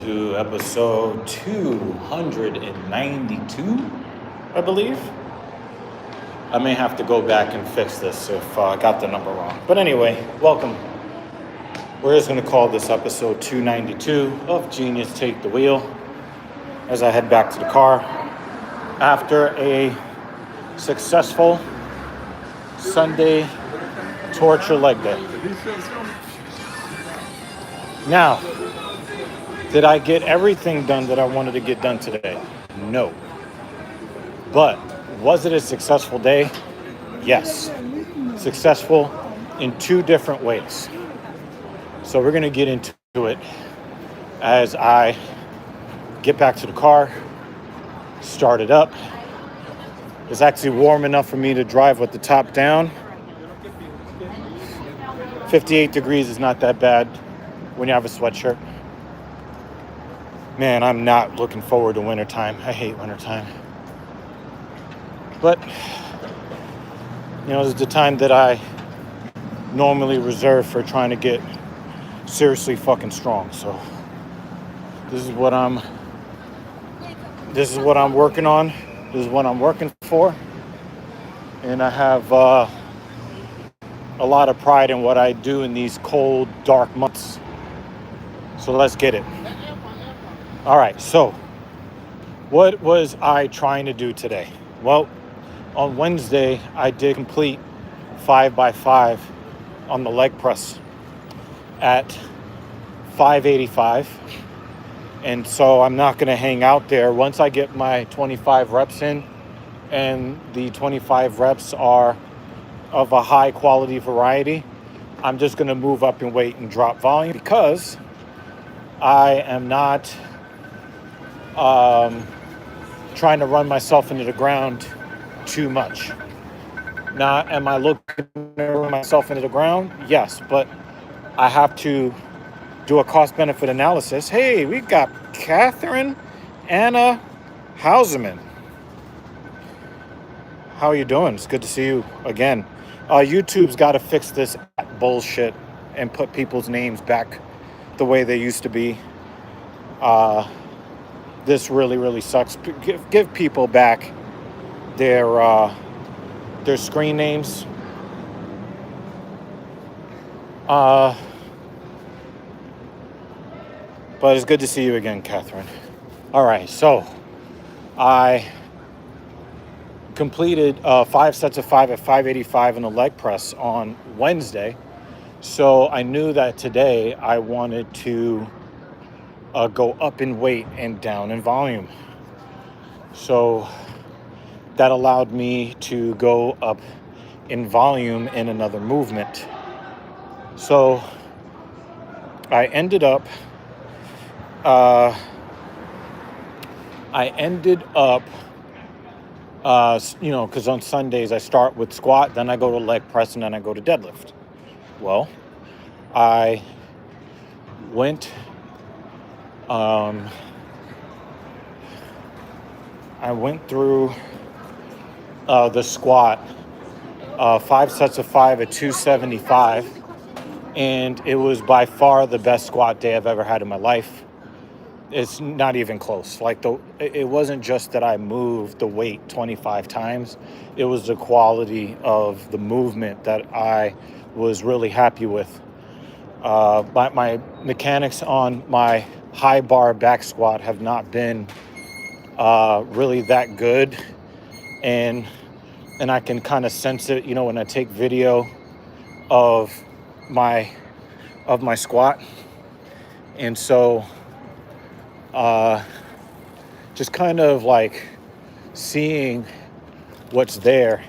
To episode 292, I believe. I may have to go back and fix this if I got the number wrong. But anyway, welcome. We're just going to call this episode 292 of Genius Take the Wheel as I head back to the car after a successful Sunday torture leg day. Now, did I get everything done that I wanted to get done today? No. But was it a successful day? Yes. Successful in two different ways. So we're going to get into it as I get back to the car, start it up. It's actually warm enough for me to drive with the top down. 58 degrees is not that bad when you have a sweatshirt. Man, I'm not looking forward to wintertime. I hate wintertime. But, this is the time that I normally reserve for trying to get seriously fucking strong. So this is what I'm working on. This is what I'm working for. And I have a lot of pride in what I do in these cold, dark months. So let's get it. All right, so what was I trying to do today? Well, on Wednesday, I did complete 5x5 on the leg press at 585. And so I'm not going to hang out there. Once I get my 25 reps in, and the 25 reps are of a high quality variety, I'm just going to move up in weight and drop volume because I am not trying to run myself into the ground too much. Now, am I looking to run myself into the ground? Yes, but I have to do a cost-benefit analysis. Hey, we've got Catherine Anna Hauserman. How are you doing? It's good to see you again. YouTube's got to fix this bullshit and put people's names back the way they used to be. This really, really sucks. Give people back their screen names. But it's good to see you again, Catherine. All right, so I completed 5 sets of 5 at 585 in the leg press on Wednesday. So I knew that today I wanted to go up in weight and down in volume. So that allowed me to go up in volume in another movement. So I ended up because on Sundays I start with squat, then I go to leg press, and then I go to deadlift. Well, I went through the squat, 5 sets of 5 at 275, and it was by far the best squat day I've ever had in my life. It's not even close. It wasn't just that I moved the weight 25 times. It was the quality of the movement that I was really happy with. My mechanics on my high bar back squat have not been really that good, and I can kind of sense it, when I take video of my squat. And so just kind of like seeing what's there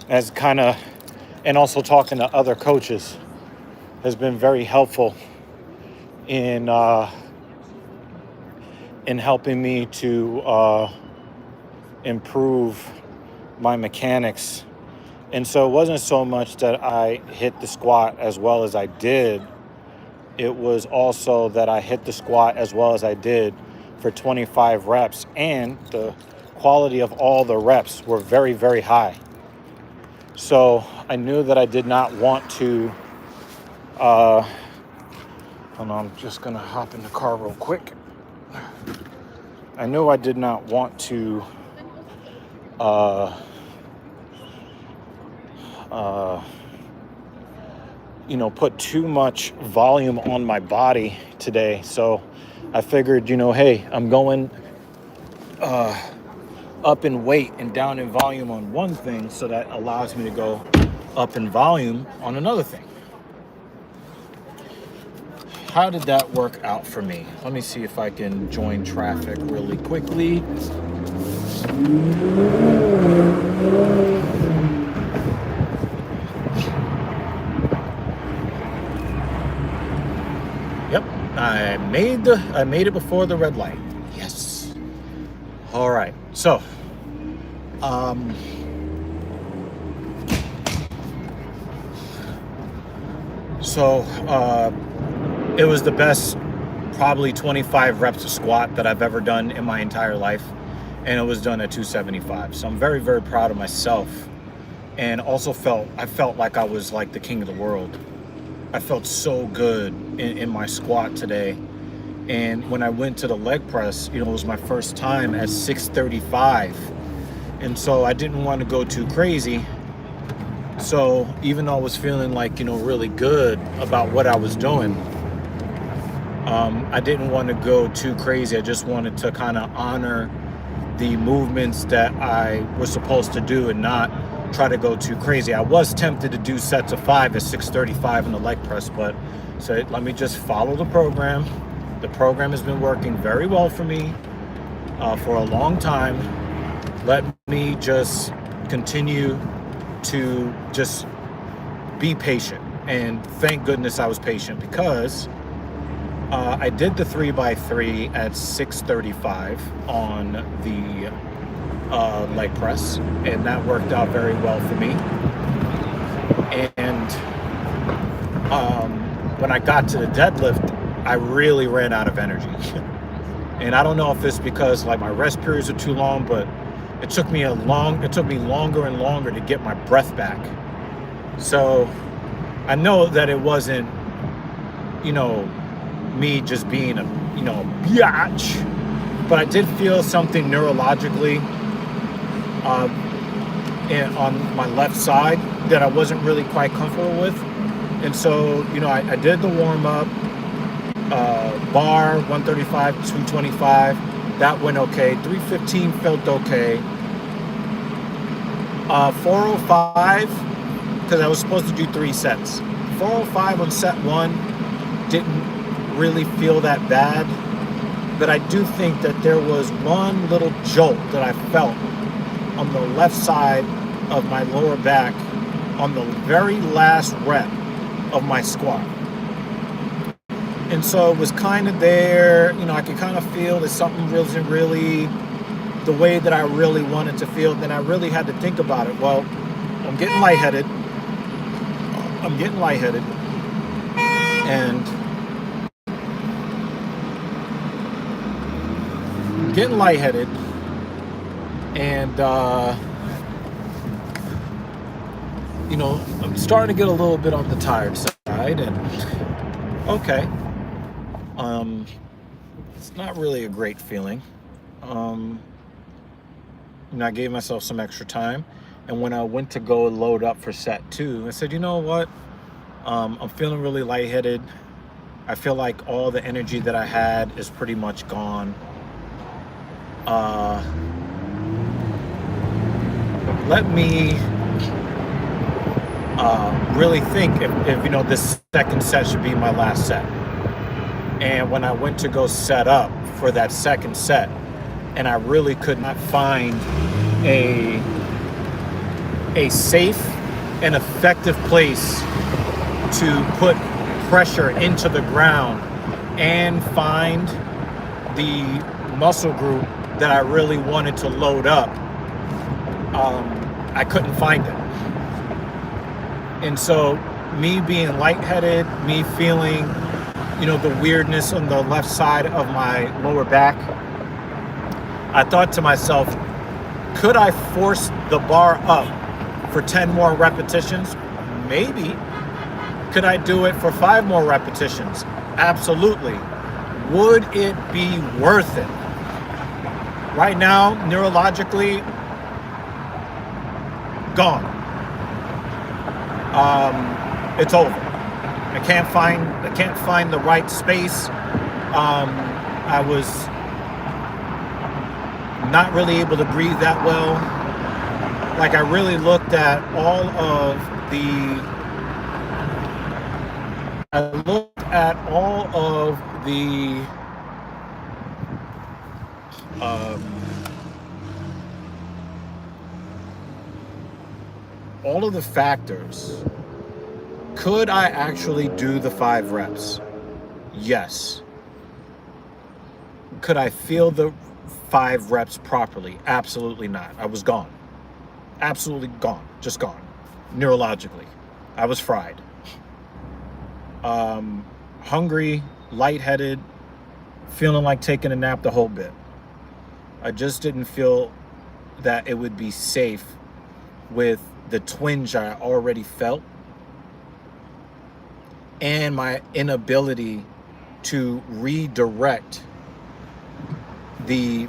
and also talking to other coaches has been very helpful in helping me to improve my mechanics. And so it wasn't so much that I hit the squat as well as I did. It was also that I hit the squat as well as I did for 25 reps, and the quality of all the reps were very, very high. So I knew that I did not want to Hold on, I'm just gonna hop in the car real quick. I know I did not want to put too much volume on my body today. So I figured, hey, I'm going up in weight and down in volume on one thing, so that allows me to go up in volume on another thing. How did that work out for me? Let me see if I can join traffic really quickly. Yep, I made it before the red light. Yes. All right. So, it was the best, probably 25 reps of squat that I've ever done in my entire life, and it was done at 275. So I'm very, very proud of myself, and also I felt like I was like the king of the world. I felt so good in my squat today. And when I went to the leg press, it was my first time at 635. And so I didn't want to go too crazy. So even though I was feeling like, really good about what I was doing, I didn't want to go too crazy. I just wanted to kind of honor the movements that I was supposed to do and not try to go too crazy. I was tempted to do sets of 5 at 635 in the leg press, but so let me just follow the program. The program has been working very well for me for a long time. Let me just continue to just be patient. And thank goodness I was patient, because I did the 3x3 at 635 on the leg press, and that worked out very well for me. And when I got to the deadlift, I really ran out of energy. And I don't know if it's because like my rest periods are too long, but it took me longer and longer to get my breath back. So I know that it wasn't, me just being a biatch, but I did feel something neurologically on my left side that I wasn't really quite comfortable with. And so, I did the warm-up, bar 135, 225, that went okay. 315 felt okay. 405, because I was supposed to do 3 sets. 405 on set 1 didn't really feel that bad, but I do think that there was one little jolt that I felt on the left side of my lower back on the very last rep of my squat. And so it was kind of there, I could kind of feel that something wasn't really the way that I really wanted to feel. Then I really had to think about it. Well, I'm getting lightheaded. And I'm starting to get a little bit on the tired side, and okay. It's not really a great feeling. I gave myself some extra time, and when I went to go load up for set 2, I said, you know what? I'm feeling really lightheaded. I feel like all the energy that I had is pretty much gone. Let me really think if this second set should be my last set. And when I went to go set up for that second set, and I really could not find a safe and effective place to put pressure into the ground and find the muscle group that I really wanted to load up, I couldn't find it. And so me being lightheaded, me feeling the weirdness on the left side of my lower back, I thought to myself, could I force the bar up for 10 more repetitions? Maybe. Could I do it for 5 more repetitions? Absolutely. Would it be worth it? Right now, neurologically, gone. It's over. I can't find the right space. I was not really able to breathe that well. Like, I really looked at all of the factors. Could I actually do the 5 reps? Yes. Could I feel the 5 reps properly? Absolutely not. I was gone. Absolutely gone. Just gone. Neurologically. I was fried. Hungry, lightheaded, feeling like taking a nap the whole bit. I just didn't feel that it would be safe with the twinge I already felt and my inability to redirect the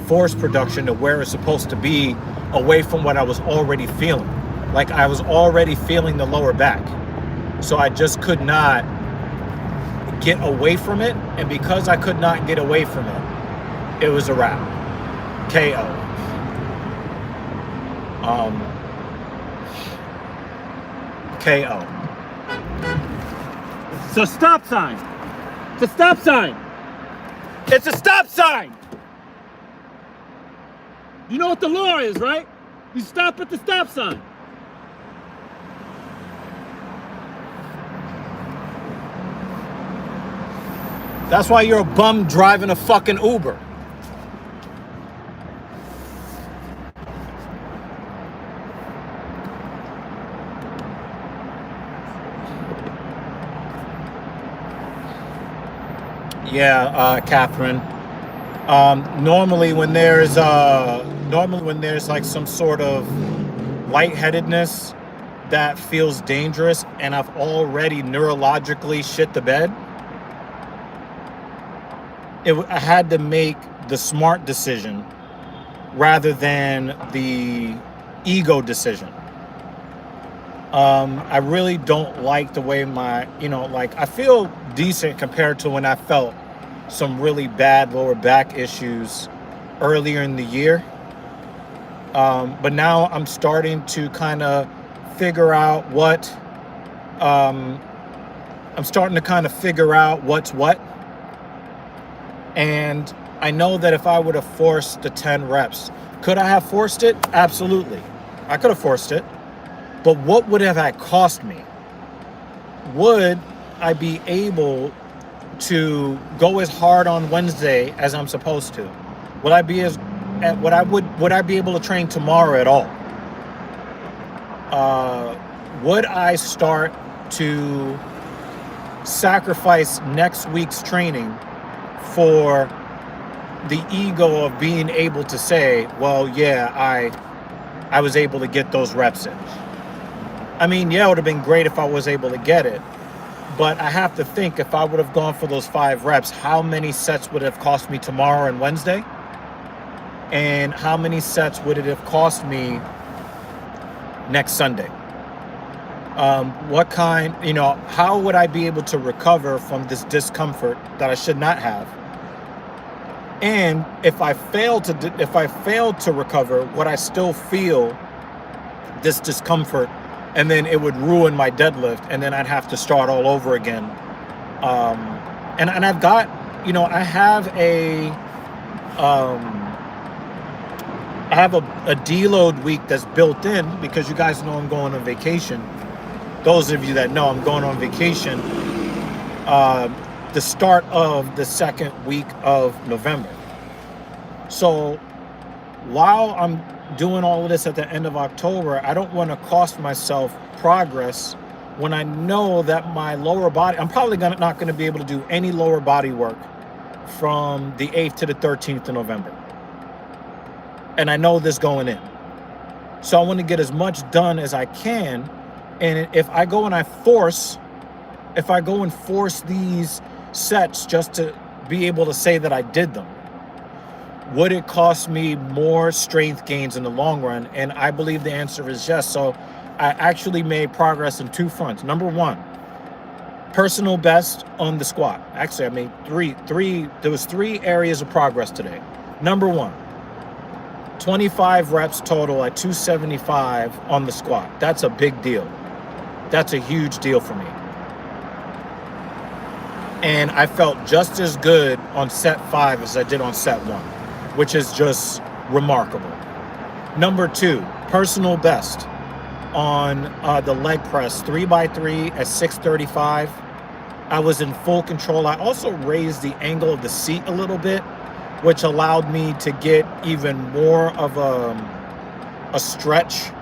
force production to where it's supposed to be, away from what I was already feeling. Like, I was already feeling the lower back. So I just could not get away from it. And because I could not get away from it, it was a wrap. KO. KO. It's a stop sign. It's a stop sign. It's a stop sign. You know what the law is, right? You stop at the stop sign. That's why you're a bum driving a fucking Uber. Yeah, Catherine. Normally when there's like some sort of lightheadedness that feels dangerous, and I've already neurologically shit the bed, I had to make the smart decision rather than the ego decision. I really don't like the way I feel decent compared to when I felt some really bad lower back issues earlier in the year. But now I'm starting to kind of figure out what's what. And I know that if I would have forced the 10 reps, could I have forced it? Absolutely. I could have forced it. But what would have that cost me? Would I be able to go as hard on Wednesday as I'm supposed to? Would I be able to train tomorrow at all? Would I start to sacrifice next week's training for the ego of being able to say, well, yeah, I was able to get those reps in? I mean, yeah, it would have been great if I was able to get it, but I have to think, if I would have gone for those 5 reps, how many sets would it have cost me tomorrow and Wednesday? And how many sets would it have cost me next Sunday? How would I be able to recover from this discomfort that I should not have? And if I failed to recover, would I still feel this discomfort? And then it would ruin my deadlift, and then I'd have to start all over again. And I've got, I have a deload week that's built in, because you guys know I'm going on vacation. Those of you that know, I'm going on vacation the start of the 2nd week of November. So while I'm doing all of this at the end of October, I don't want to cost myself progress when I know that my lower body, I'm probably not going to be able to do any lower body work from the 8th to the 13th of November. And I know this going in. So I want to get as much done as I can. And if I go and I force if I go and force these sets just to be able to say that I did them? Would it cost me more strength gains in the long run? And I believe the answer is yes. So I actually made progress in 2 fronts. Number one, personal best on the squat. Actually, I made there was 3 areas of progress today. Number one, 25 reps total at 275 on the squat. That's a big deal. That's a huge deal for me. And I felt just as good on set 5 as I did on set 1, which is just remarkable. Number 2, personal best on the leg press, 3x3 at 635. I was in full control. I also raised the angle of the seat a little bit, which allowed me to get even more of a stretch.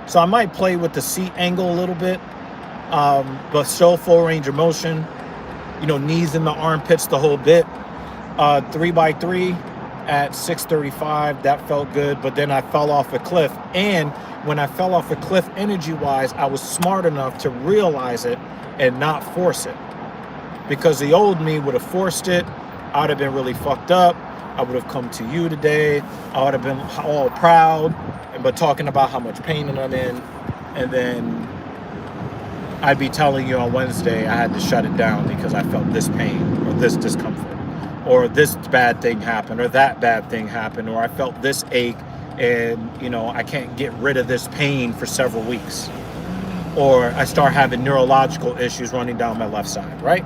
So I might play with the seat angle a little bit, but still full range of motion. You know, knees in the armpits the whole bit. 3x3 at 635, that felt good, but then I fell off a cliff. And when I fell off a cliff energy-wise, I was smart enough to realize it and not force it. Because the old me would have forced it, I would have been really fucked up. I would have come to you today. I would have been all proud, but talking about how much pain I'm in. And then I'd be telling you on Wednesday I had to shut it down because I felt this pain or this discomfort or this bad thing happened or that bad thing happened or I felt this ache and, you know, I can't get rid of this pain for several weeks. Or I start having neurological issues running down my left side, right?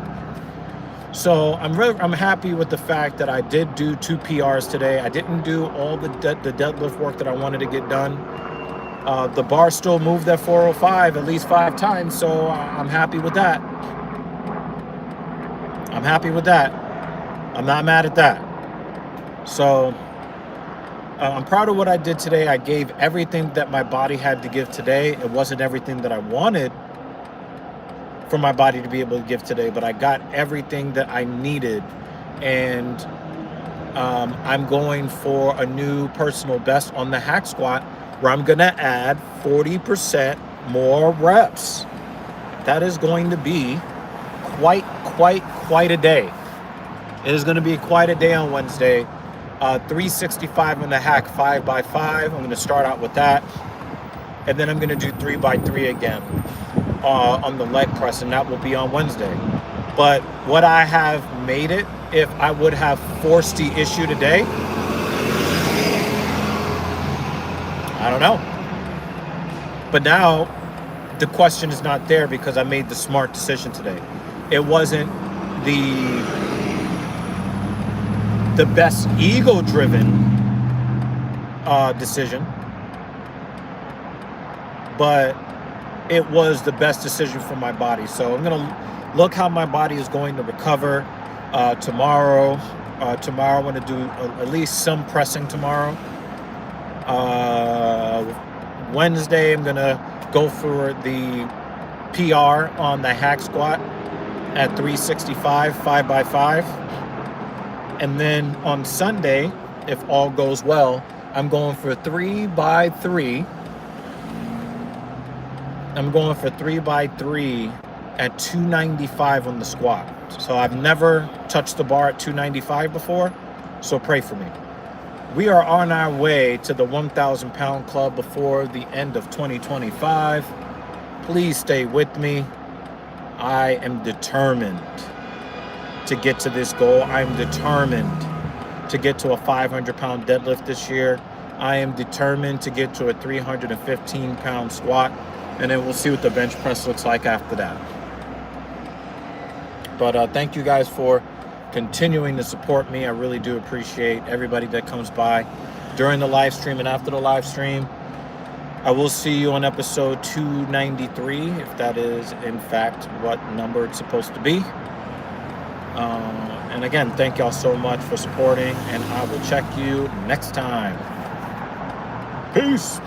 So I'm happy with the fact that I did do 2 PRs today. I didn't do all the deadlift work that I wanted to get done. The bar still moved at 405 at least 5 times, so I'm happy with that. I'm happy with that. I'm not mad at that. So I'm proud of what I did today. I gave everything that my body had to give today. It wasn't everything that I wanted for my body to be able to give today, but I got everything that I needed. And I'm going for a new personal best on the hack squat, where I'm gonna add 40% more reps. That is going to be quite a day. It is gonna be quite a day on Wednesday. 365 on the hack 5x5. I'm gonna start out with that. And then I'm gonna do 3x3 again on the leg press, and that will be on Wednesday. But would I have made it if I would have forced the issue today? I don't know. But now the question is not there because I made the smart decision today. It wasn't the best ego-driven decision, but it was the best decision for my body. So I'm gonna look how my body is going to recover tomorrow. Tomorrow I'm gonna do at least some pressing tomorrow. Wednesday I'm gonna go for the PR on the hack squat at 365 5x5. And then on Sunday, if all goes well, I'm going for 3x3. I'm going for 3x3 at 295 on the squat. So I've never touched the bar at 295 before, so pray for me. We are on our way to the 1,000 pound club before the end of 2025. Please stay with me. I am determined to get to this goal. I'm determined to get to a 500 pound deadlift this year. I am determined to get to a 315 pound squat, and then we'll see what the bench press looks like after that. But thank you guys for continuing to support me. I really do appreciate everybody that comes by during the live stream and after the live stream. I will see you on episode 293, if that is in fact what number it's supposed to be. And again, thank y'all so much for supporting, and I will check you next time. Peace.